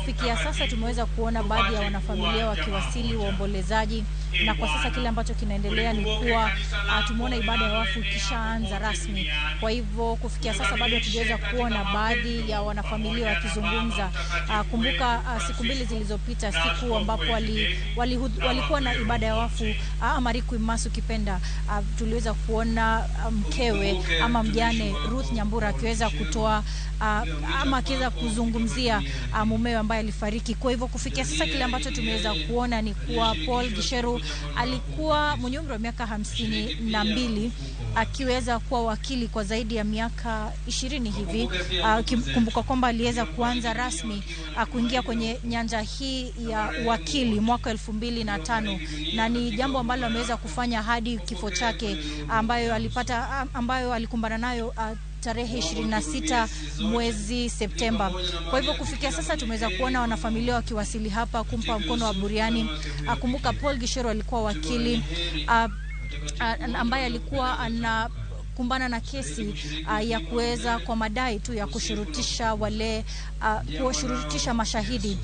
kufikia sasa tumeweza kuona baadhi ya wanafamilia wakiwasili, waombolezaji, na kwa sasa kile ambacho kinaendelea ni kuwa tumeona ibada ya wafu ikishaanza rasmi. Kwa hivyo kufikia sasa bado hatujaweza kuona baadhi ya wanafamilia wakizungumza. Kumbuka siku mbili zilizopita, siku ambapo walikuwa na ibada ya wafu Mariku Imasu Kipenda, tuliweza kuona mkewe ama mjane Ruth Nyambura akiweza kutoa ama akiweza kuzungumzia mumewe ambaye alifariki. Kwa hivyo kufikia sasa kile ambacho tumeweza kuona ni kuwa Paul Gisheru alikuwa mwenye umri wa miaka 52, akiweza kuwa wakili kwa zaidi ya miaka 20 hivi. Kumbuka kwamba aliweza kuanza rasmi kuingia kwenye nyanja hii ya wakili mwaka 2005, na ni jambo ambalo ameweza kufanya hadi kifo chake ambayo alikumbana nayo tarehe 26 mwezi Septemba. Kwa hivyo kufikia sasa tumeweza kuona wanafamilia wakiwasili hapa kumpa mkono wa buriani. Kumbuka Paul Gisheru alikuwa wakili ambaye alikuwa anakumbana na kesi ya kuweza kwa madai tu ya kushurutisha kushurutisha mashahidi,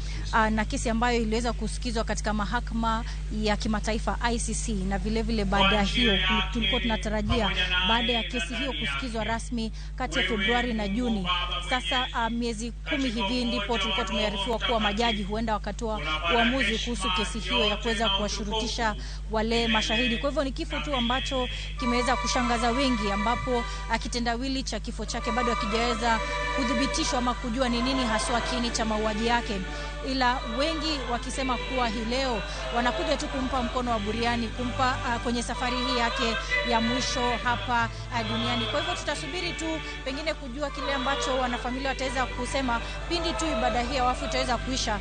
na kesi ambayo iliweza kusikizwa katika mahakama ya kimataifa ICC, na vile vile baada ya hiyo tulikuwa tunatarajia baada ya kesi hiyo kusikizwa rasmi kati ya Februari na Juni. Sasa miezi 10 hivi ndipo tulikuwa tumearifiwa kuwa majaji huenda wakatoa uamuzi kuhusu kesi hiyo ya kuweza kuwashurutisha wale mashahidi. Kwa hivyo ni kifo tu ambacho kimeweza kushangaza wengi, ambapo kitendawili cha kifo chake bado hakijaweza kudhibitishwa ama kujua ni nini haswa kiini cha mauaji yake, ila wengi wakisema kuwa hii leo wanakuja tu kumpa mkono wa buriani, kumpa kwenye safari hii yake ya mwisho hapa duniani. Kwa hivyo tutasubiri tu pengine kujua kile ambacho wanafamilia wataweza kusema pindi tu ibada hii ya wafu itaweza kuisha.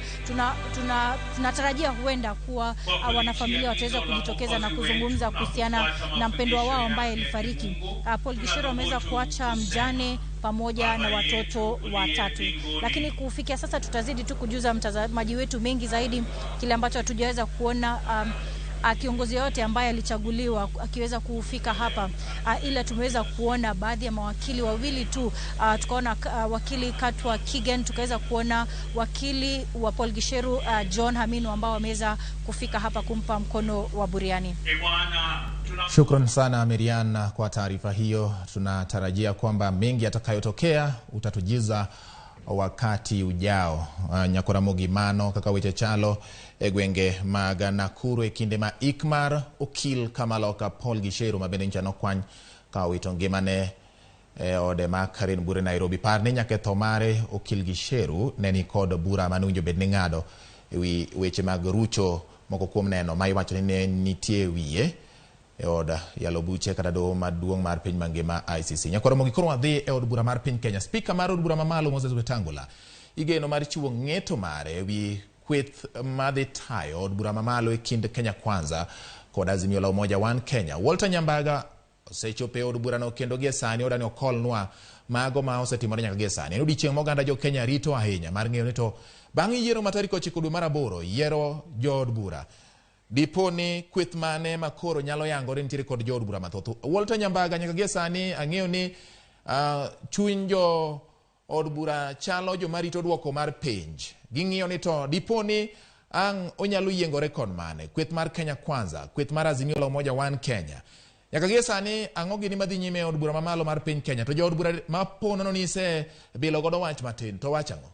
Tunatarajia huenda kuwa wanafamilia wataweza kujitokeza na kuzungumza kuhusiana na mpendwa wao ambaye alifariki. Paul Gisheru ameweza kuacha mjane pamoja na watoto 3, lakini kufikia sasa tutazidi tu kujuza mtazamaji wetu mengi zaidi kile ambacho hatujaweza kuona kiongozi yote ambaye alichaguliwa akiweza kufika hapa, ila tumeweza kuona baadhi ya mawakili wawili tu. Tukaona wakili Katwa Kigen, tukaweza kuona wakili wa Paul Gisheru John Haminu, ambao wameweza kufika hapa kumpa mkono wa buriani. Shukran sana Miriam kwa taarifa hiyo. Tunatarajia kwamba mengi yatakayotokea utatujiza wakati ujao. Ramogi mano kaka Weche chalo egwenge maga Nakuru ekinde ma ikmar okil kamaloka Paul Gisheru mabende nchano kwany ka witongimane ode makarin bure Nairobi. Parne nyake thomare okil Gisheru neni kod bura manunjo bedne ngado ewi weche mag rucho moko kuom neno ma iwacho ni ne nitie wiye oda yalo buche kata do maduong mar piny mangima ICC. Ramogi koro wadhi od bura mar piny Kenya. Speaker mar od bura mamalo Moses Wetangula igeno mar chiwo ng'eto mare wi kweth madhi tayo od bura mamalo kind Kenya Kwanza kod Azimio la Umoja One Kenya. Walter Nyambaga osechope od bura no kendo gie sani odani okolnwa mago ma osetimore nyaka gie sani. Odiechieng' moganda jo Kenya rito ahinya mar ng'eyo ni to bang' yiero ma tarik 9 dwe mar 8 yiero jo od bura diponi kweth mane makoro nyalo yangore nitiere kod jo od bura mathoth. Walter Nyambaga nyaka gie sani ang'eyo ni chuny jo od bura chalo jo marito duoko mar penj. Ging'iyo ni to diponi ang' onyalo yiengore kod mane kweth mar Kenya Kwanza, kweth mar Azimio la Umoja One Kenya. Nyaka gie sani ang'o gini madhi nyime od bura mamalo mar piny Kenya, to jo od bura maponono ni se bilo godo wach matin, to wach ang'o?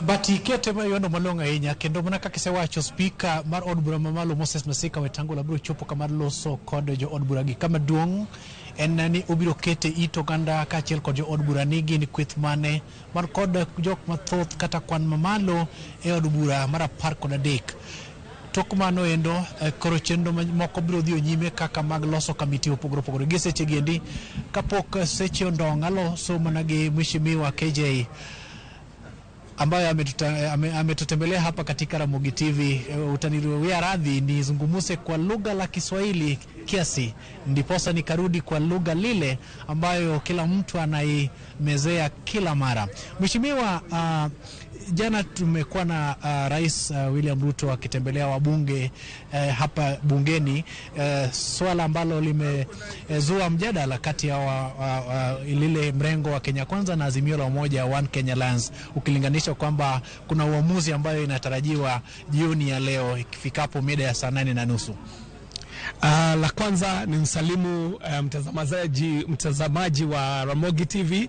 Bati kete yono malonga ahinya kendo mana kaka sewacho speaker mar od bura mamalo Moses Masika Wetangula biro chopo kamar loso kod jo od bura gi kama duong' en ni obiro kete ito ganda kaachiel kod jo od bura ni gin kweth mane mar kod jok mathoth kata kwan mamalo e od bura mar 13. Tok mano endo koro chenro moko biro dhi nyime kaka mag loso kamiti opogore opogore gi seche gendi kapok seche ondonga loso mana gi mheshimiwa KJ ambaye ametutembelea hapa katika Ramogi TV. Utanirudia radhi nizungumuse kwa lugha la Kiswahili kiasi, ndiposa nikarudi kwa lugha lile ambayo kila mtu anaimezea kila mara. Mheshimiwa, Jana tumekuwa na Rais William Ruto akitembelea wabunge hapa bungeni, swala ambalo limezua mjadala kati ya lile mrengo wa Kenya Kwanza na Azimio la Umoja One Kenya Alliance, ukilinganisha kwamba kuna uamuzi ambayo inatarajiwa jioni ya leo ikifikapo mida ya saa 8:30. La kwanza ni msalimu mtazamaji wa Ramogi TV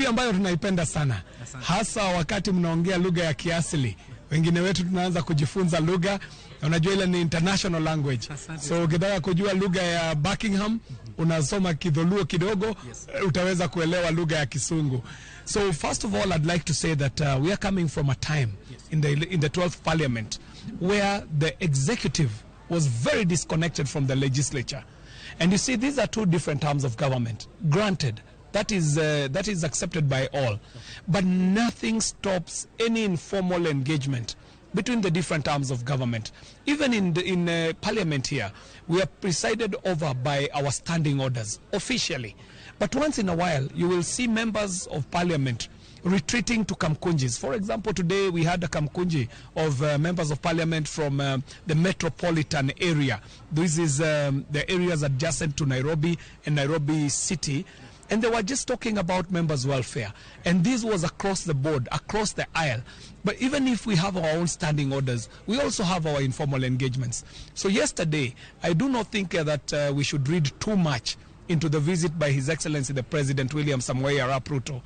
ambayo tunaipenda sana. Hasa wakati mnaongea lugha ya kiasili. Wengine wetu tunaanza kujifunza lugha, unajua ile ni international language. So ukitaka kujua lugha ya Buckingham, unasoma Kidholuo kidogo, utaweza kuelewa lugha ya Kisungu. So first of all, I'd like to say that we are coming from a time in the 12th parliament where the executive was very disconnected from the legislature. And you see, these are two different arms of government. Granted, that is accepted by all. But nothing stops any informal engagement between the different arms of government. Even in parliament here, we are presided over by our standing orders, officially. But once in a while, you will see members of parliament retreating to Kamkunjis. For example, today we had a Kamkunji of members of parliament from the metropolitan area. This is the areas adjacent to Nairobi and Nairobi city. And they were just talking about members' welfare. And this was across the board, across the aisle. But even if we have our own standing orders, we also have our informal engagements. So yesterday, I do not think that we should read too much into the visit by His Excellency the President William Samoei Arap Ruto.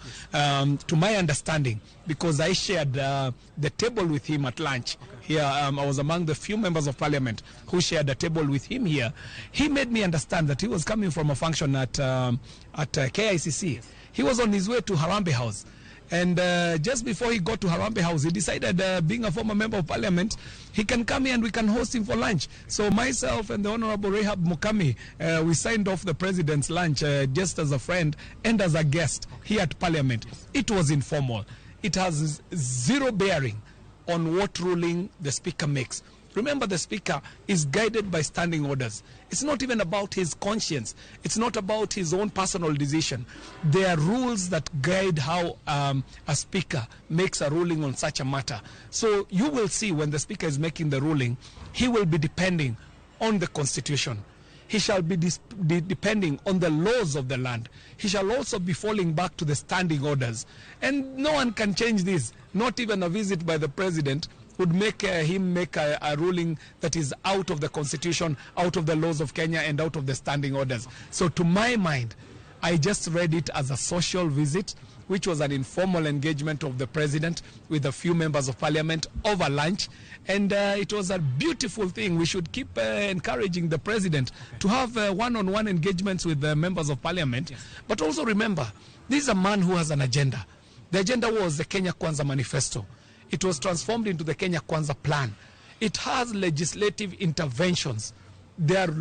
To my understanding, because I shared the table with him at lunch here, I was among the few members of parliament who shared a table with him here. He made me understand that he was coming from a function at KICC. He was on his way to Harambee House. And just before he got to Harambee House, he decided, being a former member of parliament, he can come here and we can host him for lunch. So myself and the Honorable Rehab Mukami, we signed off the president's lunch just as a friend and as a guest here at parliament. It was informal. It has zero bearing on what ruling the speaker makes. Remember, the speaker is guided by standing orders. It's not even about his conscience. It's not about his own personal decision. There are rules that guide how a speaker makes a ruling on such a matter. So you will see when the speaker is making the ruling, he will be depending on the constitution. He shall be depending on the laws of the land. He shall also be falling back to the standing orders. And no one can change this. Not even a visit by the president would make him make a ruling that is out of the constitution, out of the laws of Kenya, and out of the standing orders. So to my mind, I just read it as a social visit, which was an informal engagement of the president with a few members of parliament over lunch. And it was a beautiful thing. We should keep encouraging the president to have one-on-one engagements with the members of parliament. Yes. But also remember, this is a man who has an agenda. The agenda was the Kenya Kwanza manifesto. It was transformed into the Kenya Kwanza plan. It has legislative interventions. There are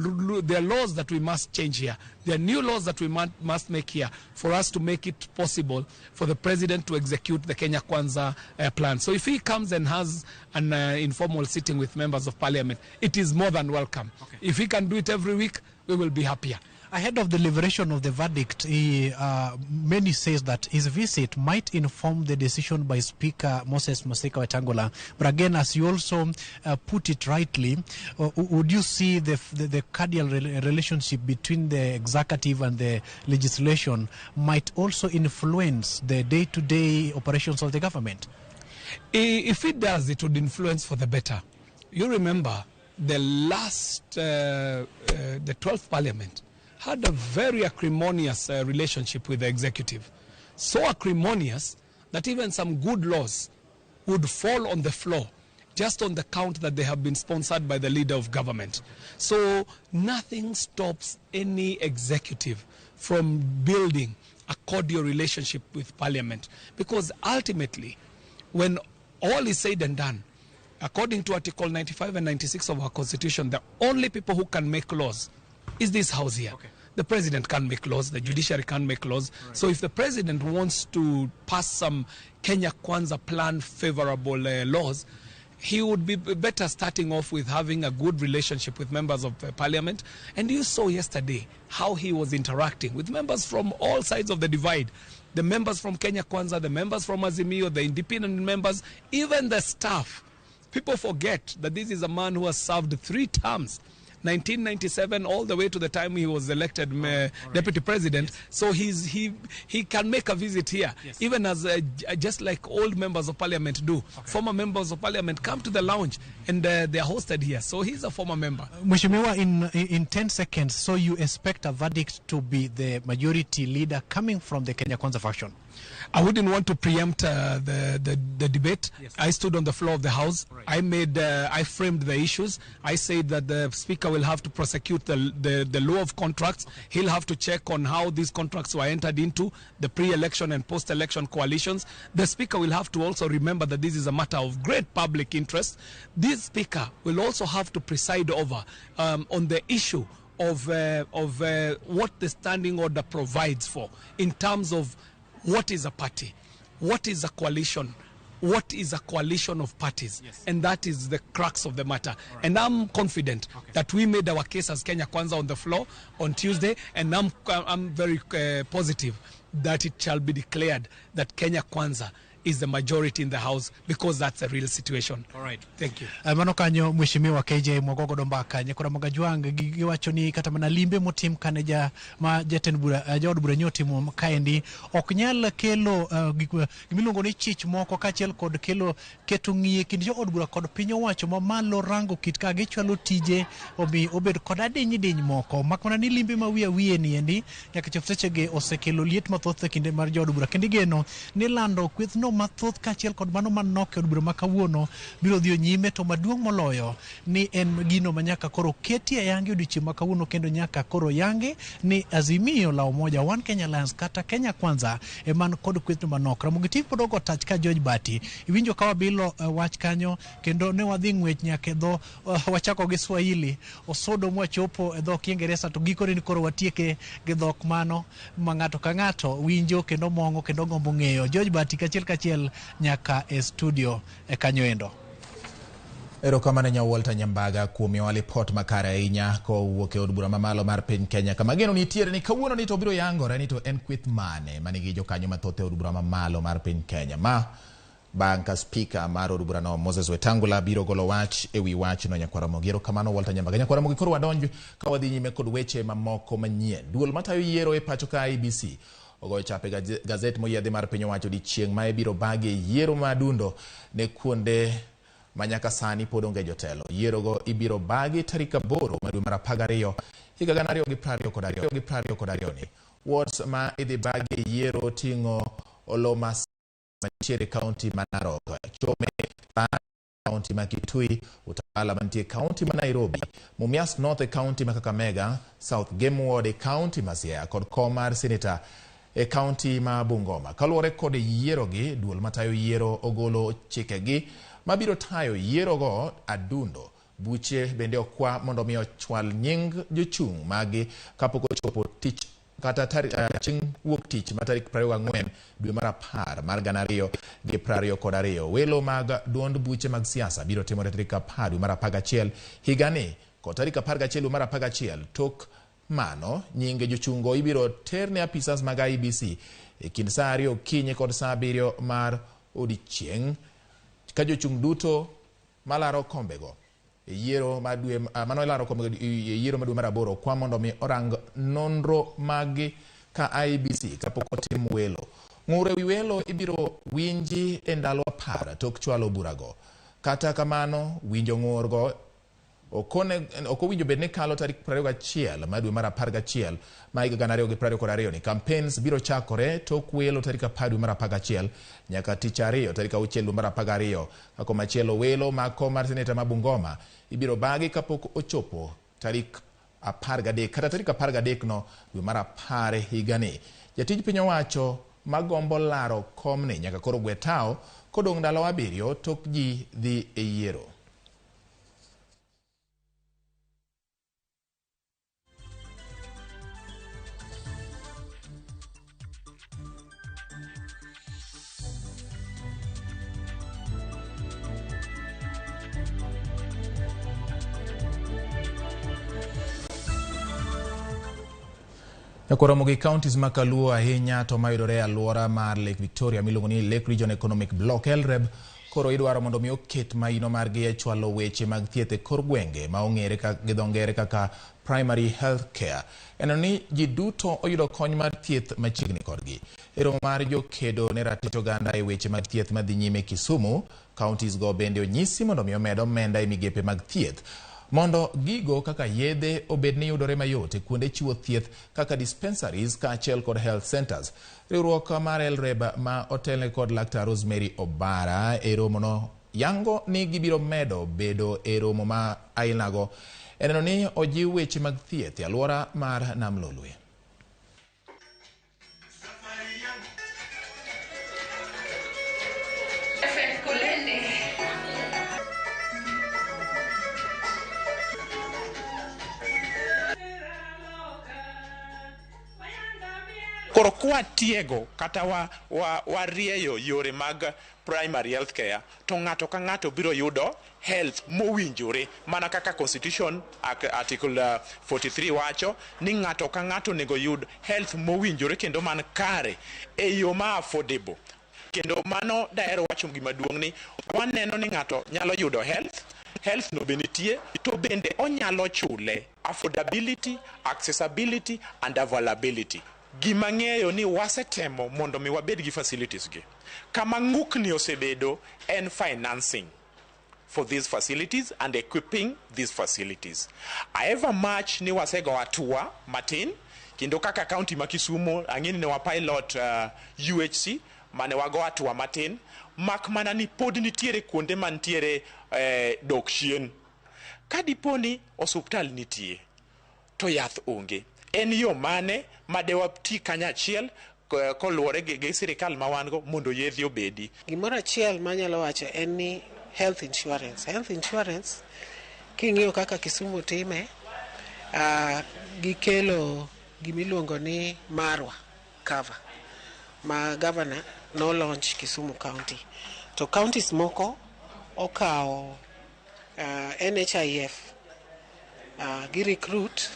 laws that we must change here. There are new laws that we must make here for us to make it possible for the president to execute the Kenya Kwanza plan. So if he comes and has an informal sitting with members of parliament, it is more than welcome. Okay. If he can do it every week, we will be happier. Ahead of the liberation of the verdict, many says that his visit might inform the decision by Speaker Moses Masika Wetangula. But again, as you also put it rightly, would you see the cordial relationship between the executive and the legislation might also influence the day-to-day operations of the government? If it does, it would influence for the better. You remember the last, the 12th parliament had a very acrimonious relationship with the executive. So acrimonious that even some good laws would fall on the floor just on the count that they have been sponsored by the leader of government. So nothing stops any executive from building a cordial relationship with parliament. Because ultimately, when all is said and done, according to Article 95 and 96 of our Constitution, the only people who can make laws is this house here. Okay. The president can't make laws, the judiciary can't make laws. Right. So if the president wants to pass some Kenya Kwanza plan favorable laws, he would be better starting off with having a good relationship with members of parliament. And you saw yesterday how he was interacting with members from all sides of the divide. the members from Kenya Kwanza, the members from Azimio, the independent members, even the staff. People forget that this is a man who has served 3 terms. 1997 all the way to the time he was elected deputy president. Yes. So he can make a visit here. Yes. Even as just like old members of parliament do. Okay. Former members of parliament come to the lounge and they are hosted here. So he's a former member. Mheshimiwa, in 10 seconds, so you expect a verdict to be the majority leader coming from the Kenya Kwanza faction? I wouldn't want to preempt the debate. Yes. I stood on the floor of the House. Right. I framed the issues. I said that the Speaker will have to prosecute the law of contracts. Okay. He'll have to check on how these contracts were entered into, the pre-election and post-election coalitions. The Speaker will have to also remember that this is a matter of great public interest. This Speaker will also have to preside over on the issue of what the standing order provides for in terms of what is a party, what is a coalition, what is a coalition of parties. Yes. And that is the crux of the matter. Right. And I'm confident that we made our case as Kenya Kwanza on the floor on Tuesday, and I'm very positive that it shall be declared that Kenya Kwanza is the majority in the House, because that's a real situation. All right, thank you. Mano kanyo Mheshimiwa KJ Mwagogo Dombaka nyakora Magajwang giwacho ni kata mana limbe motim kane ma jatend bura jaod bura nyoti mo kaendi ok nyal kelo gimiluongo ni chich moko kachiel kod kelo keto ng'ie kind jood bura kod piny owacho mamalo rango kit ka gichwalo tije obi obed kod adiny moko makmana ni limbe ma wiye ni endi nyaka chop sechege osekelo liet mathoth e kinde mar jood bura kendo geno ni lando kwethno mathoth kachiel kod mano manok od bura makawuono biro dhio nyime, to maduong' moloyo ni en gino manyaka koro keti yangi odiochieng' makawuono, kendo nyaka koro yangi ni Azimio la Umoja One Kenya Alliance kata Kenya Kwanza eman kod kwethno manok. Ramogi TV pod ogo tach ka George Bati iwinjo ka wabilo wach kanyo, kendo ne wadhi ng'wech nyaka dho wachako gi Swahili osodo mwachopo e dho Kiingereza, to gikore ni koro watieke gi dhok mano ma ng'ato ka ng'ato winjo kendo mongo kendo gombo ng'eyo. George Bati kachiel nyaka e studio e kanyo endo. Erokamano Nyawolta Nyambaga kuom miyowa lipot makare ahinya kowuok e od bura mamalo mar piny Kenya. Kama geno nitiere ni kawuono ni to biro yangore ni to en kweth mane manigi jokanyo mathoth e od bura mamalo mar piny Kenya. Ma bang' ka Speaker mar od burano Moses Wetangula biro golo wach e wi wachno nyakwara Ramogi. Erokamano Walter Nyambaga. Nyakwara Ramogi, koro wadonjo ka wadhi nyime kod weche mamoko manyien. Duol matayo yiero e pacho ka IEBC ogoyo chape gazet moyiedhi mar piny owacho dichieng' ma ibiro bagi yiero madundo ne kuonde manyaka sani pod onge jotelo. Yiero go ibiro bagi tarik 8 dwe mar 12 higa 2022 ni. Wards ma idhi bagi yiero ting'o Olomas mantiere kaunti ma Narok, Chome kaunti ma Kitui, Utawala mantie kaunti ma Nairobi, Mumias North kaunti ma Kakamega, South Game Ward kaunti ma Siaya kod Komar Senator e kaunti ma Bungoma. Kaluwore kod yiero gi, duol matayo yiero ogolo chike gi mabiro tayo yiero go adundo. Buche bende okwa mondo mi ochwal nying jochung' magi kapok ochopo tich kata chieng' wuok tich ma tarik 24 dwe mar 10 mar 2022. Welo mag duond buche mag siasa biro timore tarik 10 dwe mar 11 higani kod tarik 11 dwe mar 11 tok mano nyinge jochungo ibiro terne apisas mag IEBC e kind saa 2 okinyi kod saa 7 mar odiechieng' ka jochung' duto malaro kombego yiero madwe mano laro kombego yiero madwe mar 8 kwa mondo mi orang nonro mag ka IEBC kapok otim welo. Ng'ure wi welo ibiro winji e ndalo 10 tok chwalo burago. Kata kamano winjo ng'urgo okowinjo bed ne kalo tarik 21 madwe mar 11 ma higa 2022 ni. Campaigns biro chakore tok welo tarik 10 dwe mar 11 nyaka tich 2 tarik 6 dwe mar 12. Kako machielo welo ma Komar Senator ma Bungoma ibiro bagi kapok ochopo tarik 13 kata tarik 13 no dwe mar 10 higani. Jatij piny owacho magombo laro komni nyaka koro gwe tao kodong' ndalo 7 tok ji dhi e yiero. Ramogi counties makaluo ahinya to mayudore e alwora mar Lake Victoria miluongo ni Lake Region Economic Block LREB koro idwaro mondo mi oket maino margi e chwalo weche mag thieth e kor gwenge ma ong'ere gi dho ngere kaka primary health care. Eno ni ji duto oyudo kony mar thieth machiegni kodgi. E romo mar jokedo ne ratich oganda e weche mag thieth madhi nyime Kisumu, counties go bende onyisi mondo mi omed omenda e migepe mag thieth mondo gigo kaka yedhe obed ni yudore mayot e kuonde chiwo thieth kaka dispensaries kaachiel kod health centers. Riwruok mar LREB ma otelne kod Laktar Rosemary Obara e romono yango ni gibiro medo bedo e romo ma ainago e neno ni ojiw weche mag thieth e alwora mar Nam Lolwe. Koro kwa tiego kata warieyo yore mag primary health care to ng'ato ka ng'ato biro yudo health mowinjore mana kaka constitution article 43 wacho ni ng'ato ka ng'ato nego yud health mowinjore kendo man kare e yo ma affordable. Kendo mano daero wacho gima duong' ni waneno ni ng'ato nyalo yudo health no benitie to bende onyalo chule affordability, accessibility and availability. Gima ng'eyo ni wasetemo mondo mi wabed gi facilities gi. Kama ng'ukni osebedo en financing for these facilities and equipping these facilities. However much ni wasego atua matin kendo kaka county ma Kisumu ang'ini ne wa pilot UHC mane wago atua matin mak mana ni pod nitiere kuonde mantiere dok chien. Kadiponi osuptal nitie to yath onge. En yo mane madewapti kanyachiel koluwore gi sirikal ma wan go mondo yedhi obedi. Gimoro achiel manyalo wacho en ni health insurance king'iyo kaka Kisumu time gikelo gimiluongo ni Marwa cover ma governor no launch Kisumu County to counties moko okawo NHIF gi recruit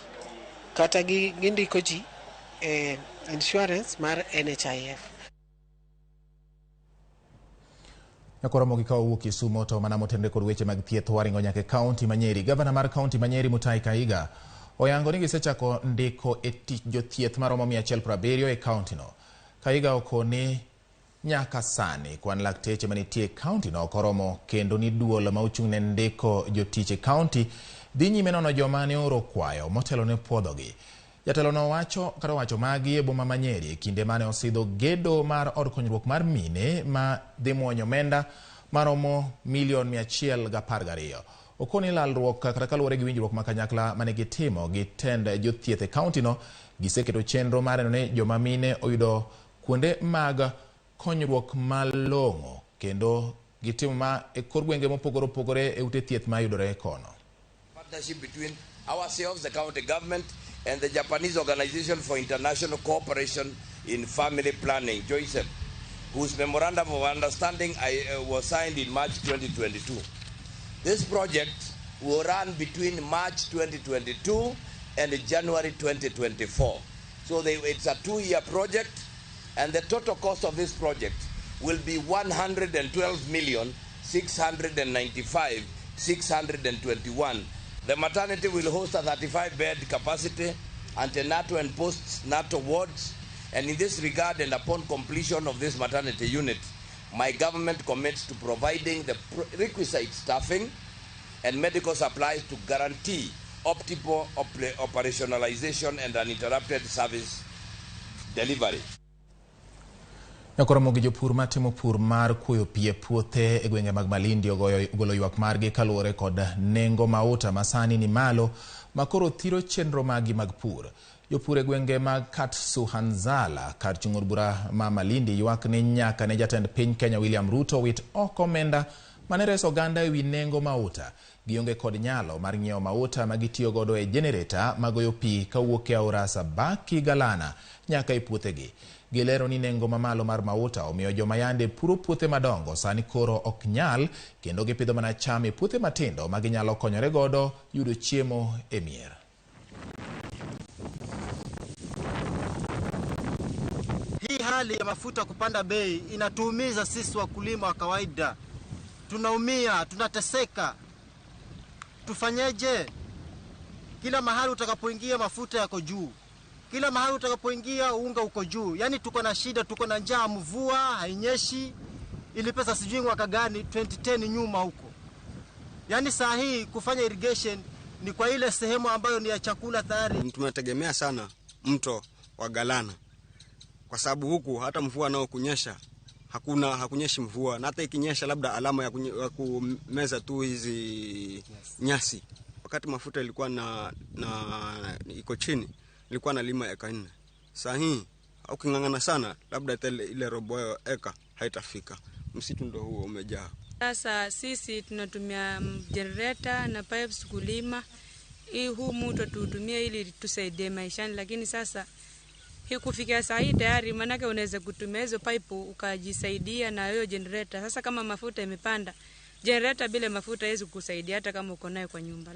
kata gindiko ji insurance mar NHIF. Ramogi ka owuok Kisumu to mana motende kod weche mag thieth waringo nyaka county Manyeri. Gavana mar county Manyeri Mutahi Kahiga oyango ni gisechako ndiko e tich jothieth maromo 170 e county no. Kahiga okoni nyaka sani kwan lakteche manitie county no koromo kendo ni duol ma ochung'ne ndiko jotich e county dhi nyime nono joma ne oro kwayo motelo ne puodhogi. Jatelo no wacho magi e boma Manyeri e kinde mane osidho gedo mar od konyruok mar mine ma dhi muonyo omenda maromo $112. Okoni lalruok kata kaluwore gi winjruok ma kanyakla mane gitimo gi tend jothieth e county no giseketo chenro mar neno ne joma mine oyudo kuonde mag konyruok malong'o kendo gitimo ma e kor gwenge mopogore opogore e ute thieth ma yudore kono. Partnership between ourselves, the county government, and the Japanese Organization for International Cooperation in Family Planning, JOICEP, whose memorandum of understanding was signed in March 2022. This project will run between March 2022 and January 2024. So it's a 2-year project, and the total cost of this project will be $112,695,621. The maternity will host a 35-bed capacity, antenatal and post-natal wards, and in this regard and upon completion of this maternity unit, my government commits to providing the requisite staffing and medical supplies to guarantee optimal operationalization and uninterrupted service delivery. Ramogi jopur matimo pur mar kuoyo pi e puothe e gwenge mag Malindi ogolo ywak margi kaluwore kod nengo mauta masani ni malo makoro thiro chenro magi mag pur. Jopur e gwenge mag Katsuhanzala kar chung od bura ma Malindi ywak ni nyaka ne jatend piny Kenya William Ruto wit oko omenda mane reso oganda e wi nengo mauta. Gionge kod nyalo mar ng'iewo mauta ma gitiyo godo e generator magoyo pi kawuok e aora Sabaki Galana nyaka e puothegi. Gilero ni nengo mamalo mar mauta omiyo joma yande puro puothe madongo sani koro ok nyal kendo gipidho mana cham e puothe matindo ma ginyalo konyore godo yudo chiemo e mier. hali ya mafuta kupanda bei inatuumiza sisi wakulima wa kawaida. Tunaumia, tunateseka. Tufanyeje? Kila mahali utakapoingia mafuta yako juu. Kila mahali utakapoingia unga uko juu. Yaani tuko na shida, tuko na njaa, mvua hainyeshi. Ili pesa sijui mwaka gani 2010 nyuma huko. Yaani saa hii kufanya irrigation ni kwa ile sehemu ambayo ni ya chakula tayari. Tunategemea sana mto wa Galana. Kwa sababu huku hata mvua nao kunyesha hakunyeshi mvua, na hata ikinyesha labda alama ya kumeza tu hizi nyasi. Wakati mafuta ilikuwa na iko chini, ilikuwa na lima eka 4. Saa hii au kingangana sana, labda ile robo eka haitafika. Msitu ndio huo umejaa. Sasa sisi tunatumia generator na pipes kulima. Huu mto tutumia ili tusaidie maishani, lakini sasa hii kufikia saa hii tayari manake unaweza kutumia hizo pipe ukajisaidia na hiyo generator. Sasa kama mafuta imepanda, generator bila mafuta haiwezi kukusaidia hata kama uko nayo kwa nyumba.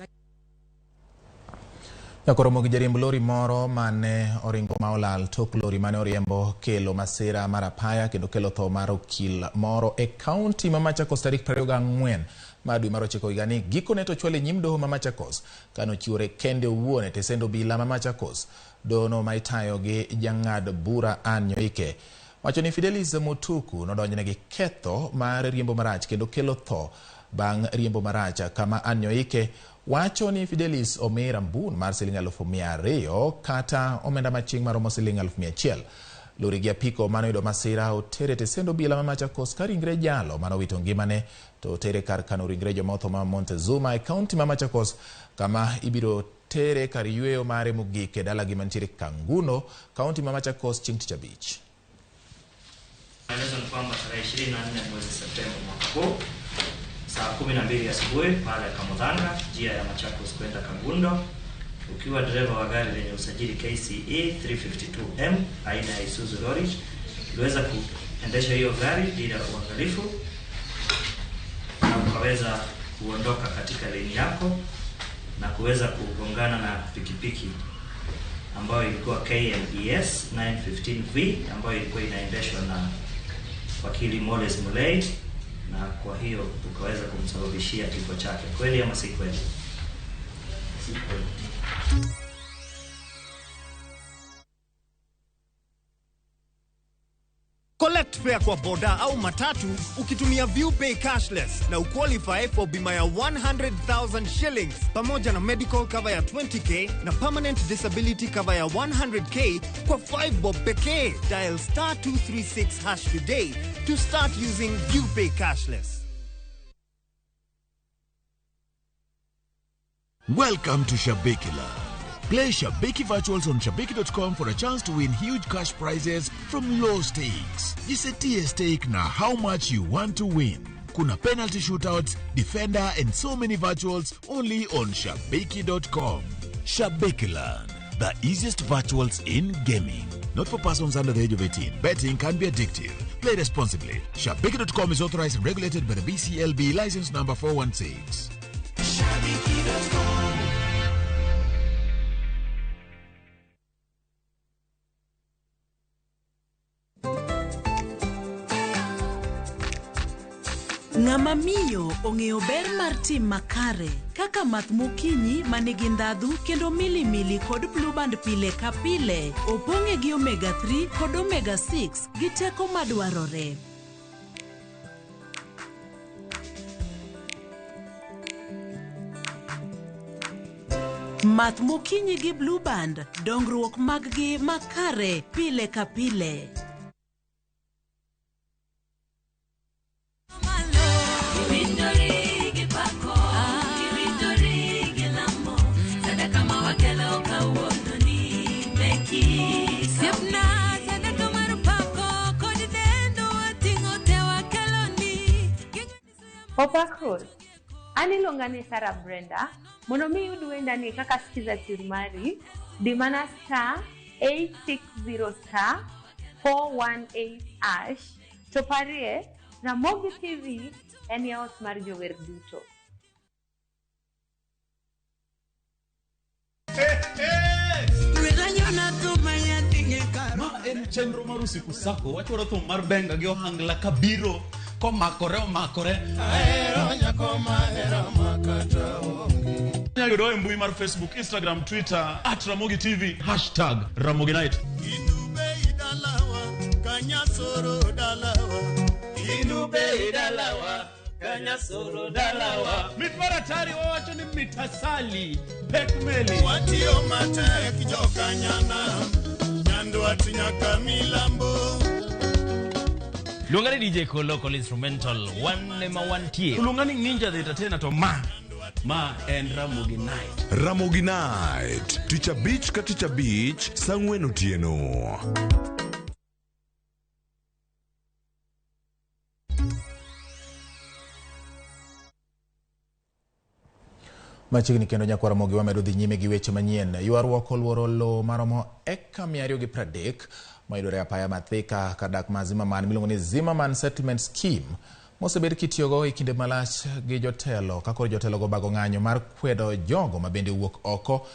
Nyakoromogi jarimb lori moro mane oringo maolal tok lori mane oriembo kelo masira marapaya kendo kelo tho mar okil moro e kaunti ma Machakos tarik 24 madwe mar 9 higani. Gikone to chwale nyim doho ma Machakos kano chiwore kende owuon e tesendo bila ma Machakos. Dono ma itayo gi jang'ad bura Anyoike wacho ni Fidelis Mutuku nodonjne gi ketho mar riembo marach kendo kelo tho bang' riembo marach, kama Anyoike wacho ni Fidelis omira mbun mar $200,000 kata omenda maching maromo $100,000. Lori gi apiko manoyudo masira otere tesendo bila ma Machakos ka ringre jalo manowito ngimane to tere kar kano ringre jomotho ma Montezuma e kaunti ma Machakos, kama ibiro tere kar yweyo mare mogik e dalagi mantiere Kanguno, kaunti ma Machakos chieng' Tich Abich. Maelezo ni kwamba tarehe 24 mwezi Septemba mwaka huu saa 12 asubuhi pale Kamodhanga, njia ya Machakos kwenda Kangundo, ukiwa dereva wa gari lenye usajili KCE 352M aina ya Isuzu lori, uliweza kuendesha hiyo gari bila uangalifu na ukaweza kuondoka katika leni yako na kuweza kugongana na pikipiki ambayo ilikuwa KMES 915V ambayo ilikuwa inaendeshwa na wakili Moles Mulei, na kwa hiyo tukaweza kumsababishia kifo chake. Kweli ama si kweli? Si kweli. Collect fare kwa boda au matatu ukitumia ViewPay cashless na uqualify for bima ya 100,000 shillings pamoja na medical cover ya 20k na permanent disability cover ya 100k kwa 5 bob pekee. Dial *236# today to start using ViewPay cashless. Welcome to Shabikila. Play Shabiki Virtuals on Shabiki.com for a chance to win huge cash prizes from low stakes. Jisetie stake na how much you want to win. Kuna penalty shootouts, defender and so many virtuals only on Shabiki.com. Shabikiland, the easiest virtuals in gaming. Not for persons under the age of 18. Betting can be addictive. Play responsibly. Shabiki.com is authorized and regulated by the BCLB license number 416. Shabiki.com. Ng'ama miyo ong'eyo ber mar tim makare kaka math mokinyi manigi ndhadhu kendo milimili kod Blue Band pile ka pile opong'e gi omega 3 kod omega 6 gi teko madwarore. Math mokinyi gi Blue Band, dongruok mag-gi makare pile ka pile. Popakol, aniluonga ni Sarah Brenda, mondo mi yud wenda ni kaka sikiza Chirmari, dimana *860 418#, to parie Ramogi TV en yaot mar jower duto. Ma en chenro mar usiku sako wachoro thum mar benga gi ohangla kabiro komakore ahero nyako mahera makata onge. Nyayudo e mbui mar Facebook, Instagram, Twitter @Ramogi TV #Ramogi Night. Inube idalawa kanyasoro dalawa. Inube idalawa kanyasoro dalawa. Mitmaratari wawacho ni mitasali pekmeli Watio matek joka nyana Nyandwat nyaka milambo. Luongani DJ Kolokol Instrumental One ma wantie. Luongani Ninja the Entertainer to ma en Ramogi Night. Ramogi Night, Ticha Beach ka Ticha Beach, Sangwen Otieno. Machiegni kendo nyakwara Ramogi wamedo dhi nyime gi weche manyien. Ywaruok oluoro lo maromo eka 230 mayudore apaya Mathika kadak mazima man miluongo ni Zimmerman Settlement Scheme mosebed kitiyogo e kinde malach gi jotelo kakoro jotelo go bago ng'anyo mar kwedo jogo mabende wuok oko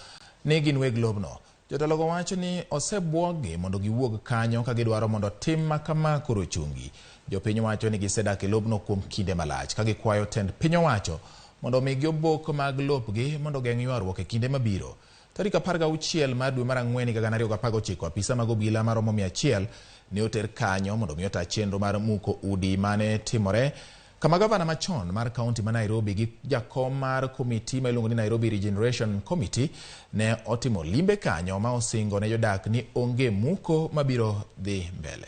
ni gin weg lobno. Jotelo go wacho ni osebwogi mondo giwuog kanyo ka gidwaro mondo tim makama koro chungi. Jopiny wacho ni gisedak e lobno kuom kinde malach ka gikwayo tend piny owacho mondo omigi obok mag lopgi mondo geng' ywaruok e kinde mabiro. Tarik 16 mar dwe mar Ang'wen 2019 apisa mag obila maromo 100 ne oter kanyo mondo mi ota chenro mar muko udi mane timore kama gavana machon mar kaunti ma Nairobi gi jakom mar komiti ma iluongo ni Nairobi Regeneration Committee ne otimo limbe kanyo ma osingo ne jodak ni onge muko mabiro dhi mbele.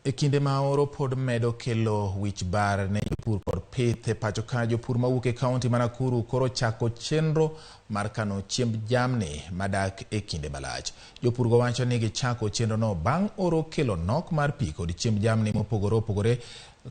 E kinde ma oro pod medo kelo wich bar ne jopur kod pith e pacho ka, jopur mawuok e kaunti ma Nakuru koro chako chenro mar kano chiemb jamni madak e kinde malach. Jopur go wacho ni gichako chenro no bang' oro kelo nok mar pi kod chiemb jamni mopogore opogore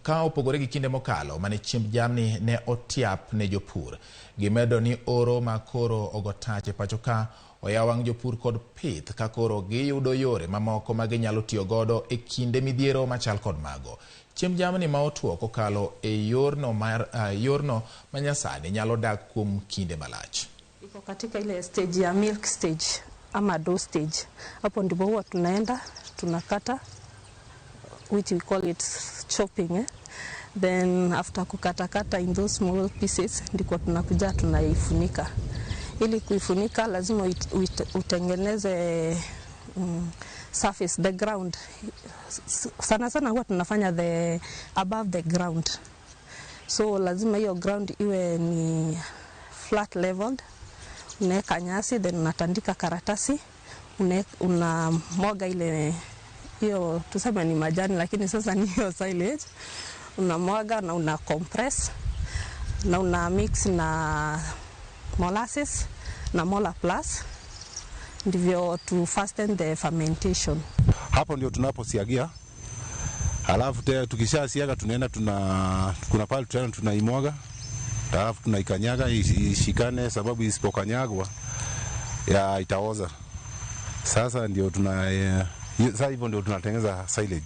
ka opogore gi kinde mokalo mane chiemb jamni ne otiap ne jopur. Gimedo ni oro ma koro ogotach e pacho ka oyawang' jopur kod pith ka koro giyudo yore mamoko ma ginyalo tiyo godo e kinde midhiero machal kod mago. Chiemb jamni ma otuo kokalo e yorno ma nyasani nyalo dak kuom kinde malach. Iko katika ile stage ya milk stage ama dough stage. Hapo ndipo huwa tunaenda tunakata, which we call it chopping. Then after kukata in those small pieces ndiko tunakuja tunaifunika. Ili kuifunika lazima utengeneze surface, the ground. Sana huwa tunafanya the above the ground. So lazima hiyo ground iwe ni flat leveled. Unaweka nyasi, then unatandika karatasi, unamwaga ile hiyo tuseme ni majani lakini sasa ni hiyo silage. Unamwaga na una compress na una mix na molasses na mola plus ndivyo to fasten the fermentation. Hapo ndio tunaposiagia. Halafu tukishasiaga tunaenda kuna pale tunaenda tunaimwaga. Halafu tunaikanyaga ishikane, sababu isipokanyagwa ya itaoza. Sasa ndio sasa hivyo ndio tunatengeneza silage.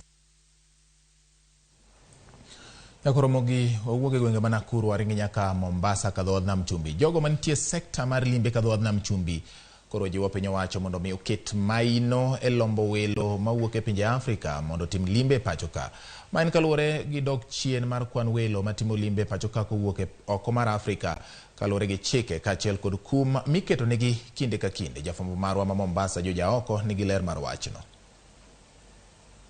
Yakoromogi wawuok e gwenge ma Nakuru waringi nyaka Mombasa ka dhood nam chumbi. Jogo mantie sekta mar limbe ka dhood nam chumbi koro jiwo piny owacho mondo mi oket maino e lombo welo mawuok e pinje Afrika mondo tim limbe pacho ka. Ma en kaluwore gi dok chien mar kwan welo matimo limbe pacho ka kowuok e oko mar Afrika kaluwore gi chike kaachiel kod kum miketo negi kinde ka kinde. Jafwambo marwa ma Mombasa Joja Oko nigi ler mar wachno.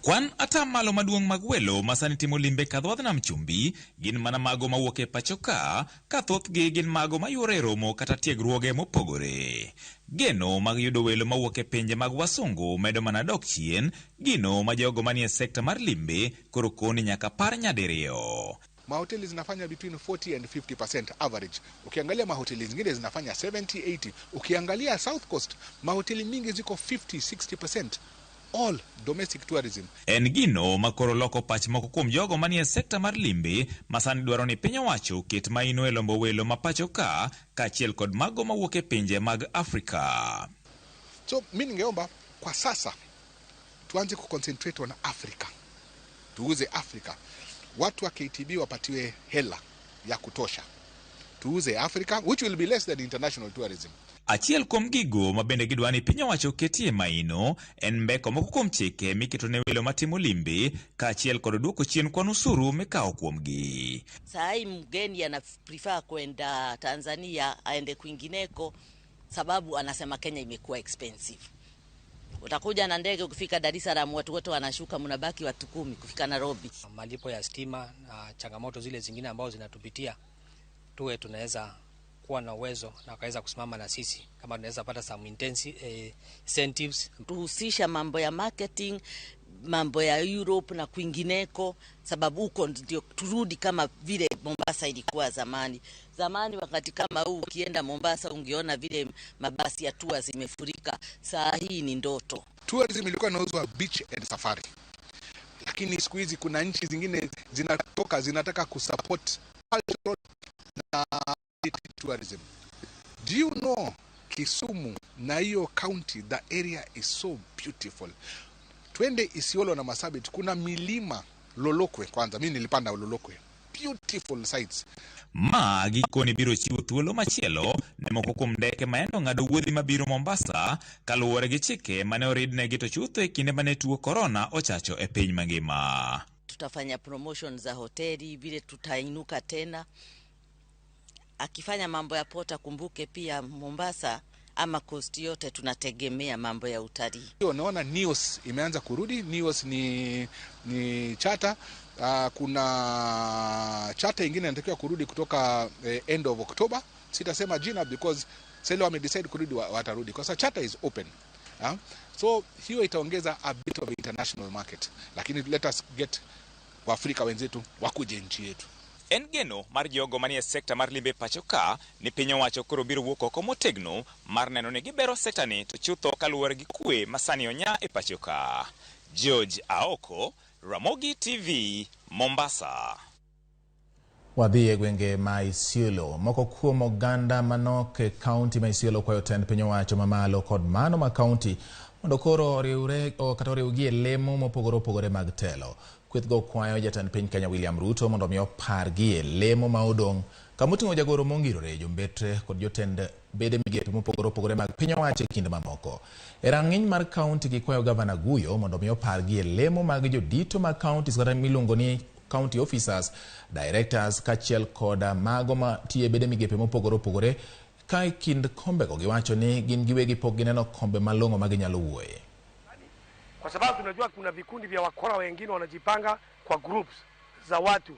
Kwan atamalo maduong' mag welo masani timo limbe ka dhood nam chumbi gin mana mago mawuok e pacho ka thothgi gin mago mayuoro e romo kata tiegruoge mopogore. Geno mag yudo welo mawuok e pinje mag wasungu medo mana dok chien, gino ma jogo manie sekta mar limbe koro koni nyaka par nyadiriyo. Mahoteli zinafanya between 40 and 50% average. Ukiangalia mahoteli zingine zinafanya 70-80. Ukiangalia South Coast, mahoteli mingi ziko 50-60%. All domestic tourism. En gino makoro loko pach moko kuom jogo manie sekta mar limbe masani dwaro ni piny owacho ket maino e lombo welo ma pacho ka kaachiel kod mago mawuok e pinje mag Afrika. So mimi ningeomba kwa sasa tuanze kuconcentrate on Africa. tuuze Afrika. Watu wa KTB wapatiwe hela ya kutosha. Tuuze Afrika, which will be less than international tourism. Achiel kuom gigo mabende gidwani piny owacho ketie maino en mbeko moko kuom chike miketo ne welo matimo limbe kaachiel kod duoko chien kwan usuru mikao kuomgi. Sai mgeni ana prefer kwenda Tanzania aende kwingineko sababu anasema Kenya imekuwa expensive. Utakuja na ndege ukifika Dar es Salaam watu wote wanashuka, mnabaki watu 10 kufika Nairobi. Malipo ya stima na changamoto zile zingine ambazo zinatupitia, tuwe tunaweza kuwa na uwezo na kaweza kusimama na sisi kama tunaweza pata some incentives. Tuhusisha mambo ya marketing, mambo ya Europe na kwingineko, sababu huko ndio turudi kama vile Mombasa ilikuwa zamani. Zamani wakati kama huu ukienda Mombasa ungeona vile mabasi ya tours zimefurika. Saa hii ni ndoto. Tourism ilikuwa inauzwa beach and safari. Lakini siku hizi kuna nchi zingine zinataka kusupport cultural na tourism. Do you know Kisumu na hiyo county, the area is so beautiful. Twende Isiolo na Masabit, kuna milima Lolokwe kwanza, mimi nilipanda Lolokwe. Beautiful sights. Gikoni biro chiwo thuolo machielo ne moko kuom ndeke maendo ng'ado wuodhi mabiro Mombasa kaluwore gi chike mane oridnegi to chutho e kinde mane tuo corona ochacho e piny mangima. Tutafanya promotion za hoteli, vile tutainuka tena. Akifanya mambo ya pota, kumbuke pia Mombasa ama coast yote tunategemea mambo ya utalii. Unaona Neos imeanza kurudi. Neos ni charter. Kuna charter ingine inatakiwa kurudi kutoka end of October. Sitasema jina because sasa wame decide kurudi watarudi. Kwa sababu charter is open. So hiyo itaongeza a bit of international market. Lakini let us get Waafrika wenzetu wakuje nchi yetu. En geno mar jogo manie sekta mar limbe pachoka ni piny owacho koro biro wuok oko motegno mar neno ni gibero sekta ni to chutho kaluwore gi kwe masani onya e pachoka. George Aoko, Ramogi TV, Mombasa. Wadhi e gwenge ma Isiolo. Moko kuom oganda manok e kaunti ma Isiolo kwayo tend piny owacho mamalo kod mano ma kaunti mondo koro oriwgi e lemo mopogore opogore mag telo. Kwethgo kwayo jatend piny Kenya William Ruto mondo mi opargi e lemo ma odong' kamoting'o jagoro mongirore jombetre kod jotend bede migepe mopogore opogore mag piny owacho e kinde mamoko. E rang'iny mar kaunti gikwayo gavana Guyo mondo mi opargi e lemo mag jodito mag kaunti kata miluongo ni county officers, directors kaachiel kod mago matiyo e bede migepe mopogore opogore ka e kind kombego giwacho ni gin giwegi pok gineno kombe malong'o ma ginyalo wuoye. Kwa sababu tunajua kuna vikundi vya wakora wengine wanajipanga kwa groups za watu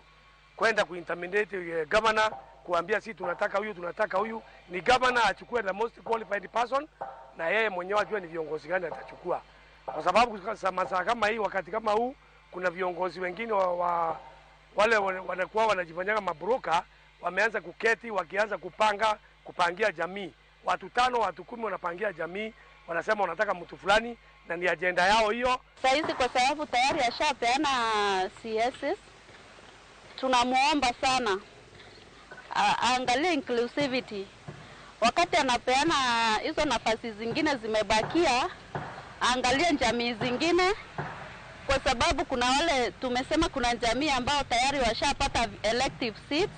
kwenda kuintimidate governor, kuambia si tunataka huyu, ni governor achukue the most qualified person na yeye mwenyewe ajue ni viongozi gani atachukua. Kwa sababu masaa kama hii, wakati kama huu, kuna viongozi wengine wale wanakuwa wanajifanyanga mabroka, wameanza kuketi wakianza kupangia jamii. Watu 5, watu 10 wanapangia jamii, wanasema wanataka mtu fulani na ni agenda yao hiyo. Saizi kwa sababu tayari ashapeana CSs, tunamuomba sana aangalie inclusivity. Wakati anapeana hizo nafasi zingine zimebakia, aangalie jamii zingine, kwa sababu kuna wale tumesema kuna jamii ambao tayari washapata elective seats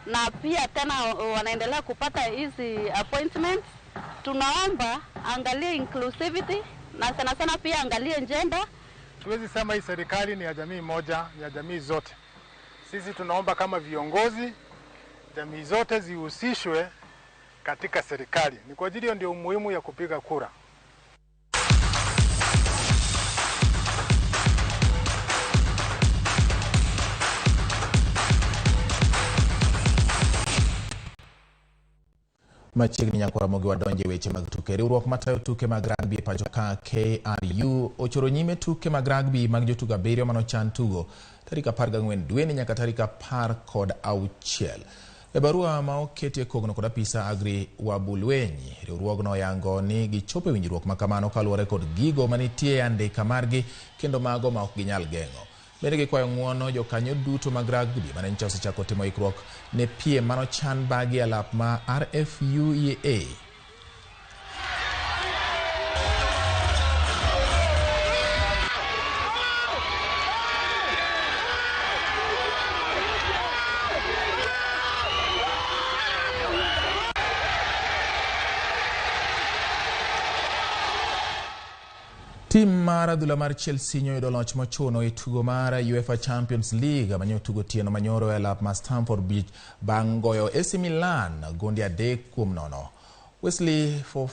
na pia tena wanaendelea kupata hizi appointments. Tunaomba angalie inclusivity na sana sana pia angalie gender. Tuwezi sema hii serikali ni ya jamii moja, ni ya jamii zote. Sisi tunaomba kama viongozi, jamii zote zihusishwe katika serikali. Ni kwa ajili ndio umuhimu ya kupiga kura. Machiegni nyakora Ramogi wadonje weche mag tuke. Riwruok matayo tuke mag rugby e pacho ka KRU ochoro nyime tuke mag rugby mag jotugo 7 manochan tugo tarik 14 dwe nyaka tarik 16. E barua ma oketie kogno kod apisa Agri Wabulwenyi, riwruogno oyango ni gichopo e winjruok makamano kaluwore kod gigo manitie e andika margi kendo mago ma ok ginyal geng'o. Bende gikwayo ng'uono jokanyo duto mag rugby mane nyicha osechako timo ikruok ne piem manochan bagi alap ma RFUEA. Tim mar adhula mar Chelsea nyoyudo loch mochuno e tugo mar UEFA Champions League manyo tugo tieno manyoro e lap ma Stamford Bridge bang' goyo AC Milan gondi 3-0. Wesley for